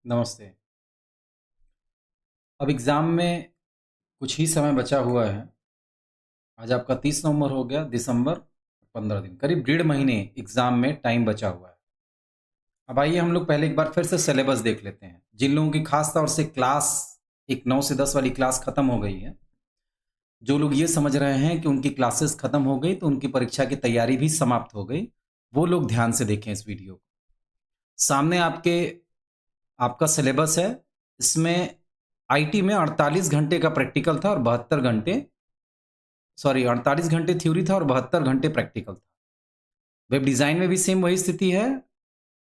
नमस्ते। अब एग्ज़ाम में कुछ ही समय बचा हुआ है। आज आपका 30 नवंबर हो गया, दिसंबर 15 दिन, करीब डेढ़ महीने एग्ज़ाम में टाइम बचा हुआ है। अब आइए हम लोग पहले एक बार फिर से सिलेबस देख लेते हैं। जिन लोगों की खास तौर से क्लास एक 9 से 10 वाली क्लास ख़त्म हो गई है, जो लोग ये समझ रहे हैं कि उनकी क्लासेस ख़त्म हो गई तो उनकी परीक्षा की तैयारी भी समाप्त हो गई, वो लोग ध्यान से देखें इस वीडियो को। सामने आपका सिलेबस है। इसमें आईटी में 48 घंटे का प्रैक्टिकल था और 48 घंटे थ्योरी था और 72 घंटे प्रैक्टिकल था। वेब डिज़ाइन में भी सेम वही स्थिति है,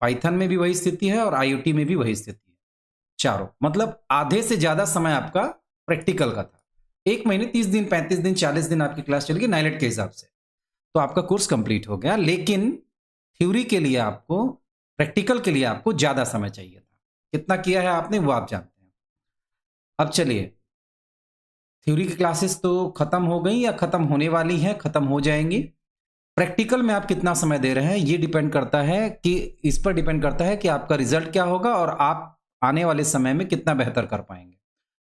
पाइथन में भी वही स्थिति है और आईओटी में भी वही स्थिति है। चारों मतलब आधे से ज़्यादा समय आपका प्रैक्टिकल का था। 1 महीने 30 दिन, 35 दिन, 40 दिन आपकी क्लास चलेगी नाइलेट के हिसाब से। तो आपका कोर्स कंप्लीट हो गया, लेकिन थ्योरी के लिए आपको, प्रैक्टिकल के लिए आपको ज़्यादा समय चाहिए था। कितना किया है आपने वो आप जानते हैं। अब चलिए, थ्योरी की क्लासेस तो खत्म हो गई या खत्म होने वाली हैं, खत्म हो जाएंगी। प्रैक्टिकल में आप कितना समय दे रहे हैं ये डिपेंड करता है कि इस पर डिपेंड करता है कि आपका रिजल्ट क्या होगा और आप आने वाले समय में कितना बेहतर कर पाएंगे।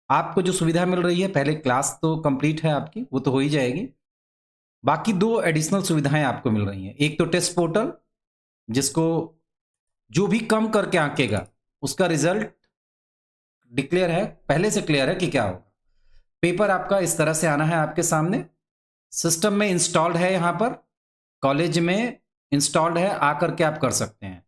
आपको जो सुविधा मिल रही है, पहले क्लास तो कंप्लीट है आपकी, वो तो हो ही जाएगी। बाकी दो एडिशनल सुविधाएं आपको मिल रही हैं। एक तो टेस्ट पोर्टल, जिसको जो भी कम करके आंकेगा उसका रिजल्ट डिक्लेयर है, पहले से क्लियर है कि क्या होगा। पेपर आपका इस तरह से आना है आपके सामने, सिस्टम में इंस्टॉल्ड है, यहाँ पर कॉलेज में इंस्टॉल्ड है, आकर के आप कर सकते हैं।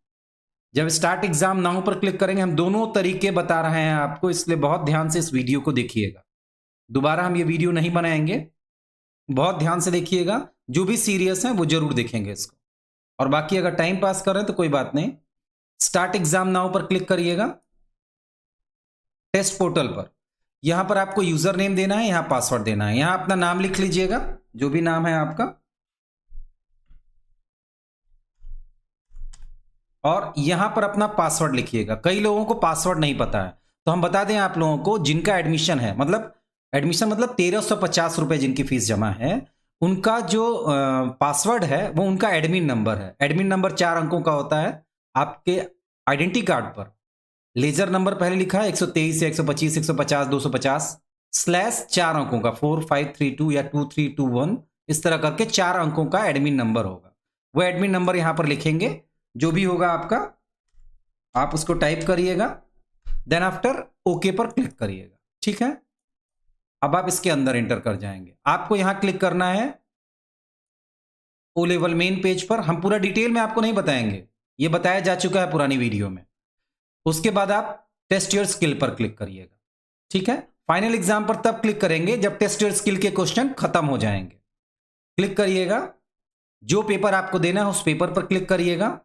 जब स्टार्ट एग्जाम नाउ पर क्लिक करेंगे, हम दोनों तरीके बता रहे हैं आपको, इसलिए बहुत ध्यान से इस वीडियो को देखिएगा। दोबारा हम ये वीडियो नहीं बनाएंगे, बहुत ध्यान से देखिएगा। जो भी सीरियस हैं वो जरूर देखेंगे इसको, और बाकी अगर टाइम पास कर रहे हैं तो कोई बात नहीं। स्टार्ट एग्जाम नाउ पर क्लिक करिएगा। टेस्ट पोर्टल पर यहां पर आपको यूजर नेम देना है, यहां पासवर्ड देना है। यहां अपना नाम लिख लीजिएगा, जो भी नाम है आपका, और यहां पर अपना पासवर्ड लिखिएगा। कई लोगों को पासवर्ड नहीं पता है, तो हम बता दें आप लोगों को, जिनका एडमिशन है, मतलब एडमिशन मतलब 1350 रुपए जिनकी फीस जमा है, उनका जो पासवर्ड है वो उनका एडमिन नंबर है। एडमिन नंबर 4 अंकों का होता है। आपके आइडेंटिटी कार्ड पर लेजर नंबर पहले लिखा है 123 या 125, 150, 250 स्लैश 4 अंकों का 4532 या 2321, इस तरह करके 4 अंकों का एडमिन नंबर होगा। वो एडमिन नंबर यहां पर लिखेंगे, जो भी होगा आपका, आप उसको टाइप करिएगा। देन आफ्टर ओके पर क्लिक करिएगा। ठीक है, अब आप इसके अंदर एंटर कर जाएंगे। आपको यहां क्लिक करना है ओ लेवल मेन पेज पर। हम पूरा डिटेल में आपको नहीं बताएंगे, ये बताया जा चुका है पुरानी वीडियो में। उसके बाद आप टेस्ट योर स्किल पर क्लिक करिएगा। ठीक है, फाइनल एग्जाम पर तब क्लिक करेंगे जब टेस्ट योर स्किल के क्वेश्चन खत्म हो जाएंगे। क्लिक करिएगा, जो पेपर आपको देना है उस पेपर पर क्लिक करिएगा।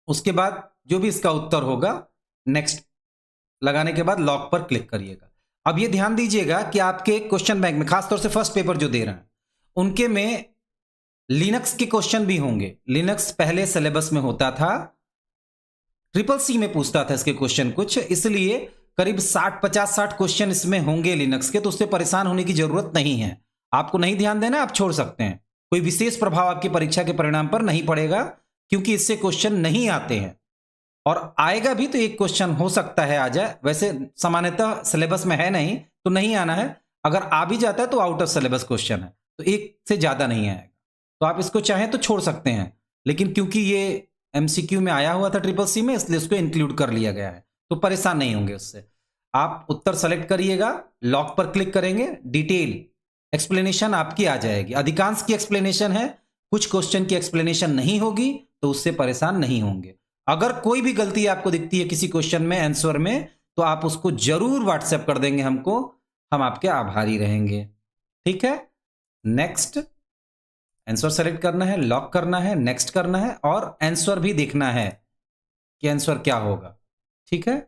उसके बाद जो भी इसका उत्तर होगा, नेक्स्ट लगाने के बाद लॉक पर क्लिक करिएगा। अब ये ध्यान दीजिएगा कि आपके क्वेश्चन बैंक में, खासतौर से फर्स्ट पेपर जो दे रहे हैं, उनके में लिनक्स के क्वेश्चन भी होंगे। लिनक्स पहले सिलेबस में होता था, ट्रिपल सी में पूछता था इसके क्वेश्चन कुछ, इसलिए करीब 50-60 क्वेश्चन इसमें होंगे लिनक्स के, तो उससे परेशान होने की जरूरत नहीं है। आपको नहीं ध्यान देना, आप छोड़ सकते हैं। कोई विशेष प्रभाव आपकी परीक्षा के परिणाम पर नहीं पड़ेगा, क्योंकि इससे क्वेश्चन नहीं आते हैं। और आएगा भी तो एक क्वेश्चन हो सकता है आ जाए, वैसे सामान्यतः सिलेबस में है नहीं तो नहीं आना है। अगर आ भी जाता है तो आउट ऑफ सिलेबस क्वेश्चन है, तो एक से ज्यादा नहीं आएगा। तो आप इसको चाहें तो छोड़ सकते हैं, लेकिन क्योंकि ये एमसीक्यू में आया हुआ था ट्रिपल सी में, इसलिए इसको इंक्लूड कर लिया गया है, तो परेशान नहीं होंगे उससे। आप उत्तर सेलेक्ट करिएगा, लॉक पर क्लिक करेंगे, डिटेल एक्सप्लेनेशन आपकी आ जाएगी। अधिकांश की एक्सप्लेनेशन है, कुछ क्वेश्चन की एक्सप्लेनेशन नहीं होगी, तो उससे परेशान नहीं होंगे। अगर कोई भी गलती आपको दिखती है किसी क्वेश्चन में, आंसर में, तो आप उसको जरूर व्हाट्सएप कर देंगे हमको, हम आपके आभारी रहेंगे। ठीक है, नेक्स्ट आंसर सेलेक्ट करना है, लॉक करना है, नेक्स्ट करना है, और आंसर भी देखना है कि आंसर क्या होगा। ठीक है,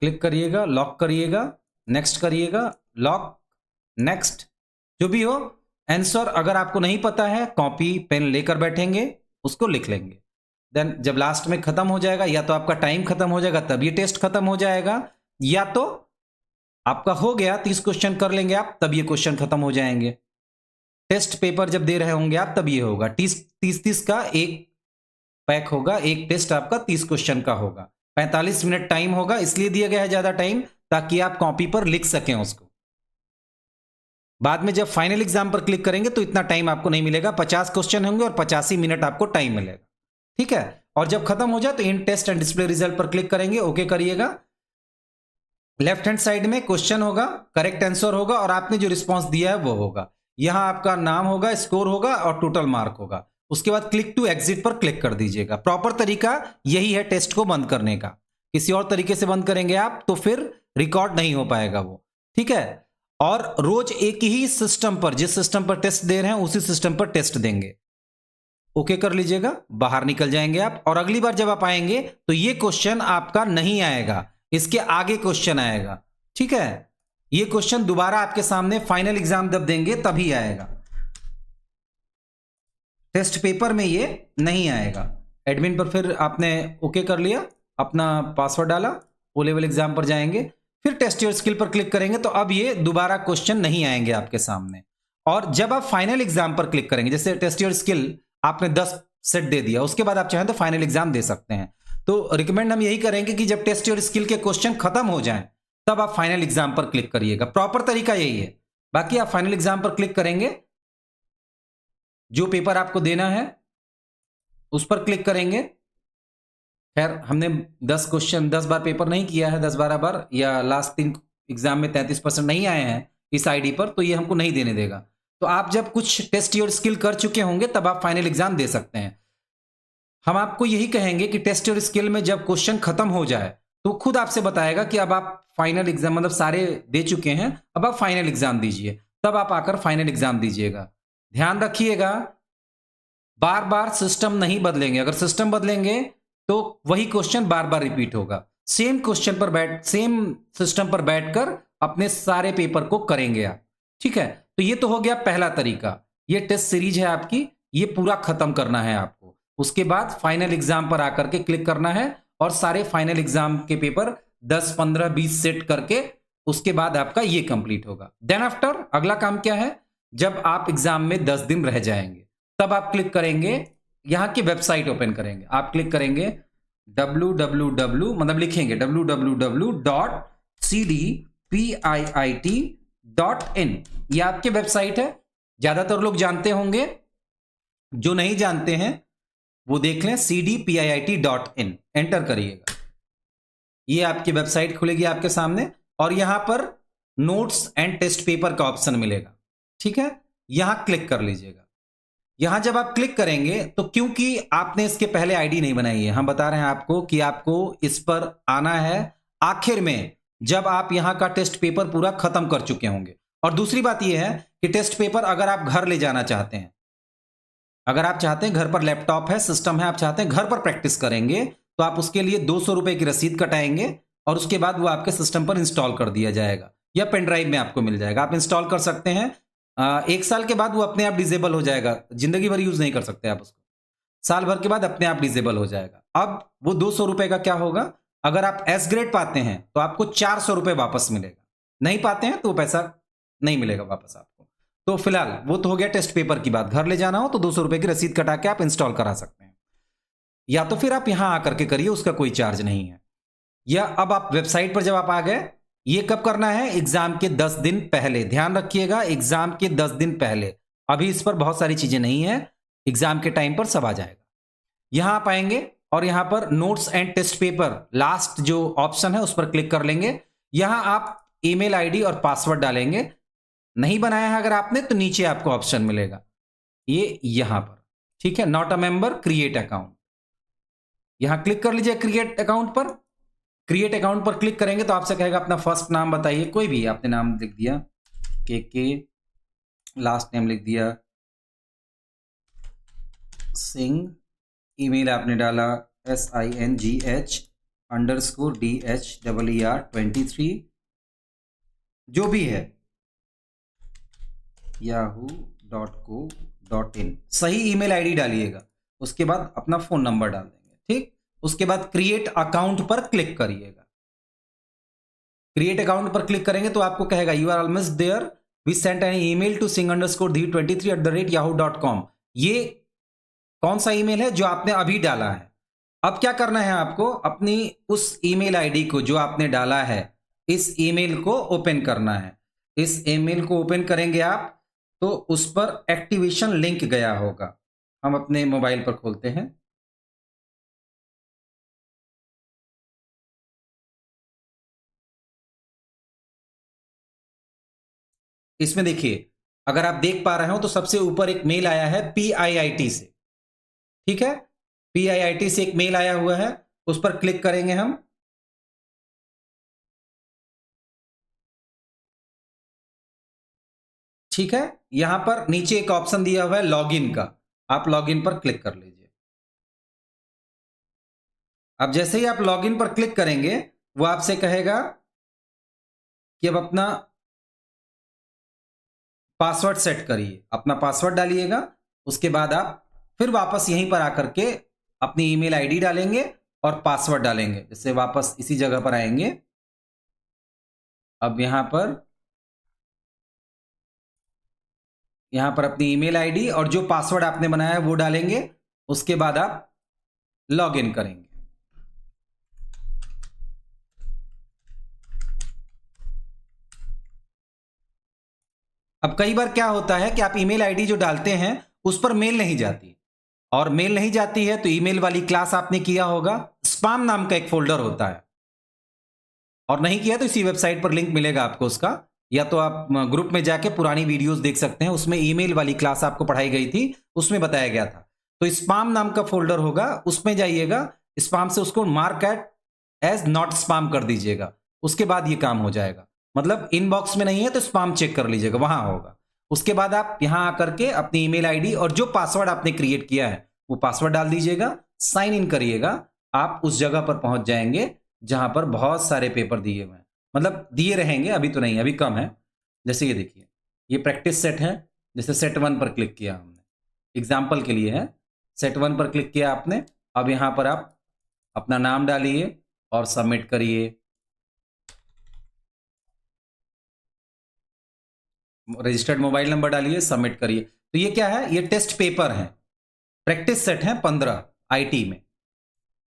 क्लिक करिएगा, लॉक करिएगा, नेक्स्ट करिएगा, लॉक, नेक्स्ट। जो भी हो, आंसर अगर आपको नहीं पता है, कॉपी पेन लेकर बैठेंगे, उसको लिख लेंगे। देन जब लास्ट में खत्म हो जाएगा, या तो आपका टाइम खत्म हो जाएगा तब ये टेस्ट खत्म हो जाएगा, या तो आपका हो गया 30 क्वेश्चन कर लेंगे आप, तब ये क्वेश्चन खत्म हो जाएंगे। टेस्ट पेपर जब दे रहे होंगे आप, तब ये होगा 30-30 का एक पैक होगा, एक टेस्ट आपका 30 क्वेश्चन का होगा, 45 मिनट टाइम होगा, इसलिए दिया गया है ज्यादा टाइम ताकि आप कॉपी पर लिख सकें उसको। बाद में जब फाइनल एग्जाम पर क्लिक करेंगे तो इतना टाइम आपको नहीं मिलेगा, 50 क्वेश्चन होंगे और 85 मिनट आपको टाइम मिलेगा, ठीक है। और जब खत्म हो जाए तो इन टेस्ट एंड डिस्प्ले रिजल्ट पर क्लिक करेंगे, ओके करिएगा। लेफ्ट हैंड साइड में क्वेश्चन होगा, करेक्ट आंसर होगा और आपने जो रिस्पॉन्स दिया है वो होगा। यहां आपका नाम होगा, स्कोर होगा और टोटल मार्क होगा। उसके बाद क्लिक टू एग्जिट पर क्लिक कर दीजिएगा। प्रॉपर तरीका यही है टेस्ट को बंद करने का। किसी और तरीके से बंद करेंगे आप तो फिर रिकॉर्ड नहीं हो पाएगा वो, ठीक है। और रोज एक ही सिस्टम पर, जिस सिस्टम पर टेस्ट दे रहे हैं उसी सिस्टम पर टेस्ट देंगे। ओके कर लीजिएगा, बाहर निकल जाएंगे आप। और अगली बार जब आप आएंगे तो ये क्वेश्चन आपका नहीं आएगा, इसके आगे क्वेश्चन आएगा, ठीक है। ये क्वेश्चन दोबारा आपके सामने फाइनल एग्जाम जब देंगे तभी आएगा, टेस्ट पेपर में ये नहीं आएगा। एडमिन पर फिर आपने ओके कर लिया, अपना पासवर्ड डाला, ओ लेवल एग्जाम पर जाएंगे, फिर टेस्ट योर स्किल पर क्लिक करेंगे तो अब ये दोबारा क्वेश्चन नहीं आएंगे आपके सामने। और जब आप फाइनल एग्जाम पर क्लिक करेंगे, जैसे टेस्ट योर स्किल आपने 10 सेट दे दिया, उसके बाद आप चाहें तो फाइनल एग्जाम दे सकते हैं। तो रिकमेंड हम यही करेंगे कि जब टेस्ट योर स्किल के क्वेश्चन खत्म हो जाएं तब आप फाइनल एग्जाम पर क्लिक करिएगा। प्रॉपर तरीका यही है। बाकी आप फाइनल एग्जाम पर क्लिक करेंगे, जो पेपर आपको देना है उस पर क्लिक करेंगे। खैर हमने 10 क्वेश्चन 10 बार पेपर नहीं किया है, 10-12 बार, या लास्ट 3 एग्जाम में 33% नहीं आए हैं इस आईडी पर, तो ये हमको नहीं देने देगा। तो आप जब कुछ टेस्ट योर स्किल कर चुके होंगे तब आप फाइनल एग्जाम दे सकते हैं। हम आपको यही कहेंगे कि टेस्ट योर स्किल में जब क्वेश्चन खत्म हो जाए तो खुद आपसे बताएगा कि अब आप फाइनल एग्जाम, मतलब सारे दे चुके हैं, अब आप फाइनल एग्जाम दीजिए, तब आप आकर फाइनल एग्जाम दीजिएगा। ध्यान रखिएगा, बार बार सिस्टम नहीं बदलेंगे। अगर सिस्टम बदलेंगे तो वही क्वेश्चन बार बार रिपीट होगा। सेम क्वेश्चन पर सेम सिस्टम पर बैठकर अपने सारे पेपर को करेंगे आप, ठीक है। तो ये तो हो गया पहला तरीका। ये टेस्ट सीरीज है आपकी, ये पूरा खत्म करना है आपको। उसके बाद फाइनल एग्जाम पर आकर के क्लिक करना है और सारे फाइनल एग्जाम के पेपर 10, 15, 20 सेट करके उसके बाद आपका ये कंप्लीट होगा। देन आफ्टर अगला काम क्या है, जब आप एग्जाम में 10 दिन रह जाएंगे तब आप क्लिक करेंगे, यहां की वेबसाइट ओपन करेंगे। आप क्लिक करेंगे www, मतलब लिखेंगे www.cdpiit.in। ये आपकी वेबसाइट है, ज्यादातर लोग जानते होंगे, जो नहीं जानते हैं वो देख लें, cdpiit.in एंटर करिएगा। ये आपकी वेबसाइट खुलेगी आपके सामने और यहां पर नोट्स एंड टेस्ट पेपर का ऑप्शन मिलेगा, ठीक है। यहां क्लिक कर लीजिएगा। यहां जब आप क्लिक करेंगे तो क्योंकि आपने इसके पहले आईडी नहीं बनाई है, हम बता रहे हैं आपको कि आपको इस पर आना है आखिर में, जब आप यहां का टेस्ट पेपर पूरा खत्म कर चुके होंगे। और दूसरी बात यह है कि टेस्ट पेपर अगर आप घर ले जाना चाहते हैं, अगर आप चाहते हैं घर पर लैपटॉप है, सिस्टम है, आप चाहते हैं घर पर प्रैक्टिस करेंगे, तो आप उसके लिए 200 रुपए की रसीद कटाएंगे और उसके बाद वो आपके सिस्टम पर इंस्टॉल कर दिया जाएगा या पेन ड्राइव में आपको मिल जाएगा। आप इंस्टॉल कर सकते हैं। 1 साल के बाद वो अपने आप डिसेबल हो जाएगा, जिंदगी भर यूज नहीं कर सकते आप उसको, साल भर के बाद अपने आप डिसेबल हो जाएगा। अब वो 200 रुपए का क्या होगा, अगर आप एस ग्रेड पाते हैं तो आपको 400 रुपए वापस मिलेगा, नहीं पाते हैं तो वो पैसा नहीं मिलेगा वापस आपको। तो फिलहाल वो तो हो गया टेस्ट पेपर की बात। घर ले जाना हो तो 200 रुपए की रसीद कटा के आप इंस्टॉल करा सकते हैं, या तो फिर आप यहां आकर के करिए, उसका कोई चार्ज नहीं है। या अब आप वेबसाइट पर जब आप आ गए, ये कब करना है, एग्जाम के 10 दिन पहले। ध्यान रखिएगा, एग्जाम के 10 दिन पहले। अभी इस पर बहुत सारी चीजें नहीं है, एग्जाम के टाइम पर सब आ जाएगा। यहां आप आएंगे और यहां पर notes and test paper last जो ऑप्शन है उस पर क्लिक कर लेंगे। यहां आप ईमेल आईडी और पासवर्ड डालेंगे। नहीं बनाया है अगर आपने तो नीचे आपको ऑप्शन मिलेगा ये यहां पर, ठीक है, not a member, create account. यहां क्लिक कर लीजिए क्रिएट अकाउंट पर। क्रिएट अकाउंट पर क्लिक करेंगे तो आपसे कहेगा अपना फर्स्ट नाम बताइए, कोई भी आपने नाम लिख दिया, के लास्ट नेम लिख दिया सिंह, ईमेल आपने डाला SINGH_DHEER23 जो भी है yahoo.co.in। सही ईमेल आईडी डालिएगा, उसके बाद अपना फोन नंबर डाल देंगे, ठीक। उसके बाद क्रिएट अकाउंट पर क्लिक करिएगा। क्रिएट अकाउंट पर क्लिक करेंगे तो आपको कहेगा you are almost there, we sent an email to singh_d23@yahoo.com। ये कौन सा ईमेल है? जो आपने अभी डाला है। अब क्या करना है आपको? अपनी उस ईमेल आईडी को जो आपने डाला है, इस ईमेल को ओपन करना है। इस ईमेल को ओपन करेंगे आप तो उस पर एक्टिवेशन लिंक गया होगा। हम अपने मोबाइल पर खोलते हैं। इसमें देखिए, अगर आप देख पा रहे हो तो सबसे ऊपर एक मेल आया है PIIT से। ठीक है, PIIT से एक मेल आया हुआ है, उस पर क्लिक करेंगे हम। ठीक है, यहां पर नीचे एक ऑप्शन दिया हुआ है लॉगिन का, आप लॉगिन पर क्लिक कर लीजिए। अब जैसे ही आप लॉगिन पर क्लिक करेंगे, वो आपसे कहेगा कि अब अपना पासवर्ड सेट करिए। अपना पासवर्ड डालिएगा, उसके बाद आप फिर वापस यहीं पर आकर के अपनी ईमेल आईडी डालेंगे और पासवर्ड डालेंगे। जैसे वापस इसी जगह पर आएंगे। अब यहां पर अपनी ईमेल आईडी और जो पासवर्ड आपने बनाया है वो डालेंगे। उसके बाद आप लॉग इन करेंगे। अब कई बार क्या होता है कि आप ईमेल आईडी जो डालते हैं उस पर मेल नहीं जाती, और मेल नहीं जाती है तो ईमेल वाली क्लास आपने किया होगा, स्पैम नाम का एक फोल्डर होता है, और नहीं किया तो इसी वेबसाइट पर लिंक मिलेगा आपको उसका, या तो आप ग्रुप में जाके पुरानी वीडियोस देख सकते हैं, उसमें ईमेल वाली क्लास आपको पढ़ाई गई थी, उसमें बताया गया था। तो स्पैम नाम का फोल्डर होगा, उसमें जाइएगा, स्पैम से उसको मार्क एज नॉट स्पैम कर दीजिएगा। उसके बाद ये काम हो जाएगा। मतलब इनबॉक्स में नहीं है तो स्पैम चेक कर लीजिएगा, वहां होगा। उसके बाद आप यहां आकर के अपनी ईमेल आईडी और जो पासवर्ड आपने क्रिएट किया है वो पासवर्ड डाल दीजिएगा, साइन इन करिएगा। आप उस जगह पर पहुंच जाएंगे जहां पर बहुत सारे पेपर दिए हुए हैं, मतलब दिए रहेंगे, अभी तो नहीं, अभी कम है। जैसे ये देखिए, ये प्रैक्टिस सेट है। जैसे सेट 1 पर क्लिक किया हमने, एग्जाम्पल के लिए है। सेट 1 पर क्लिक किया आपने। अब यहां पर आप अपना नाम डालिए और सबमिट करिए। रजिस्टर्ड मोबाइल नंबर डालिए, सबमिट करिए। तो ये क्या है? ये टेस्ट पेपर है, प्रैक्टिस सेट है 15 आईटी में।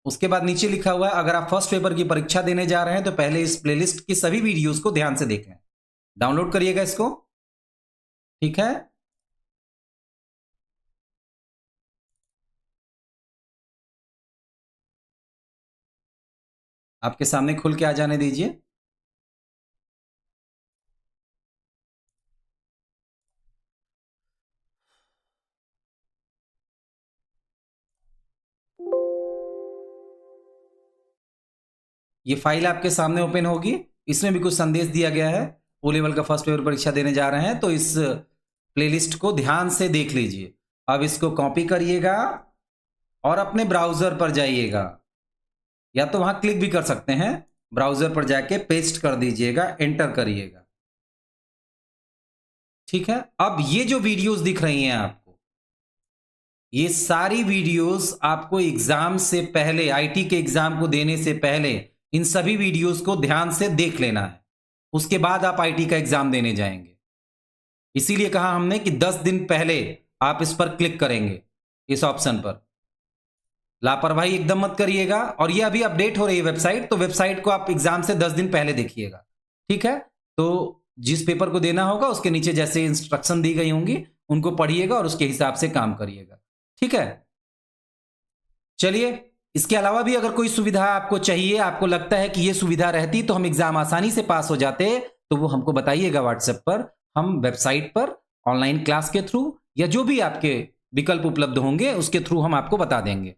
उसके बाद नीचे लिखा हुआ है अगर आप फर्स्ट पेपर की परीक्षा देने जा रहे हैं तो पहले इस प्लेलिस्ट की सभी वीडियोस को ध्यान से देखें। डाउनलोड करिएगा इसको। ठीक है, आपके सामने खुल के आ जाने दीजिए। ये फाइल आपके सामने ओपन होगी। इसमें भी कुछ संदेश दिया गया है, ओ लेवल का फर्स्ट पेपर परीक्षा देने जा रहे हैं तो इस प्लेलिस्ट को ध्यान से देख लीजिए। अब इसको कॉपी करिएगा और अपने ब्राउजर पर जाइएगा, या तो वहां क्लिक भी कर सकते हैं। ब्राउजर पर जाके पेस्ट कर दीजिएगा, एंटर करिएगा। ठीक है, अब ये जो वीडियोस दिख रही हैं आपको, ये सारी वीडियोस आपको एग्जाम से पहले, आईटी के एग्जाम को देने से पहले इन सभी वीडियोस को ध्यान से देख लेना है। उसके बाद आप आईटी का एग्जाम देने जाएंगे। इसीलिए कहा हमने कि 10 दिन पहले आप इस पर क्लिक करेंगे, इस ऑप्शन पर। लापरवाही एकदम मत करिएगा। और ये अभी अपडेट हो रही है वेबसाइट, तो वेबसाइट को आप एग्जाम से 10 दिन पहले देखिएगा। ठीक है, तो जिस पेपर को देना होगा उसके नीचे जैसे इंस्ट्रक्शन दी गई होंगी उनको पढ़िएगा और उसके हिसाब से काम करिएगा। ठीक है, चलिए, इसके अलावा भी अगर कोई सुविधा आपको चाहिए, आपको लगता है कि ये सुविधा रहती तो हम एग्जाम आसानी से पास हो जाते, तो वो हमको बताइएगा व्हाट्सएप पर। हम वेबसाइट पर ऑनलाइन क्लास के थ्रू या जो भी आपके विकल्प उपलब्ध होंगे उसके थ्रू हम आपको बता देंगे।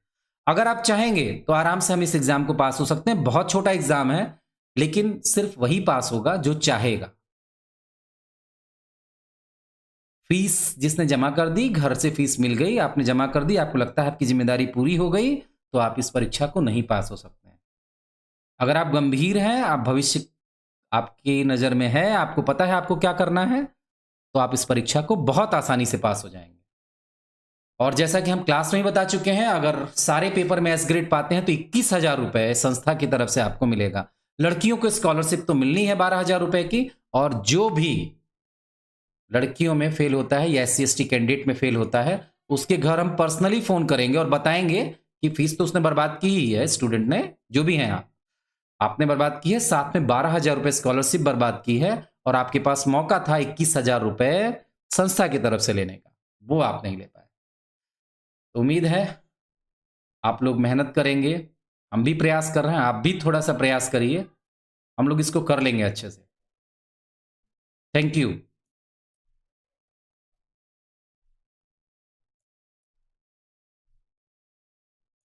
अगर आप चाहेंगे तो आराम से हम इस एग्जाम को पास हो सकते हैं। बहुत छोटा एग्जाम है, लेकिन सिर्फ वही पास होगा जो चाहेगा। फीस जिसने जमा कर दी, घर से फीस मिल गई, आपने जमा कर दी, आपको लगता है आपकी जिम्मेदारी पूरी हो गई, तो आप इस परीक्षा को नहीं पास हो सकते हैं। अगर आप गंभीर हैं, आप भविष्य आपकी नज़र में है, आपको पता है आपको क्या करना है, तो आप इस परीक्षा को बहुत आसानी से पास हो जाएंगे। और जैसा कि हम क्लास में ही बता चुके हैं, अगर सारे पेपर में एस ग्रेड पाते हैं तो 21,000 रुपए संस्था की तरफ से आपको मिलेगा। लड़कियों को स्कॉलरशिप तो मिलनी है 12,000 रुपए की, और जो भी लड़कियों में फेल होता है या SC ST कैंडिडेट में फेल होता है उसके घर हम पर्सनली फोन करेंगे और बताएंगे कि फीस तो उसने बर्बाद की ही है, स्टूडेंट ने, जो भी हैं आपने बर्बाद की है, साथ में 12,000 रुपए स्कॉलरशिप बर्बाद की है, और आपके पास मौका था 21,000 रुपए संस्था की तरफ से लेने का, वो आप नहीं ले पाए। तो उम्मीद है आप लोग मेहनत करेंगे, हम भी प्रयास कर रहे हैं, आप भी थोड़ा सा प्रयास करिए, हम लोग इसको कर लेंगे अच्छे से। Thank you.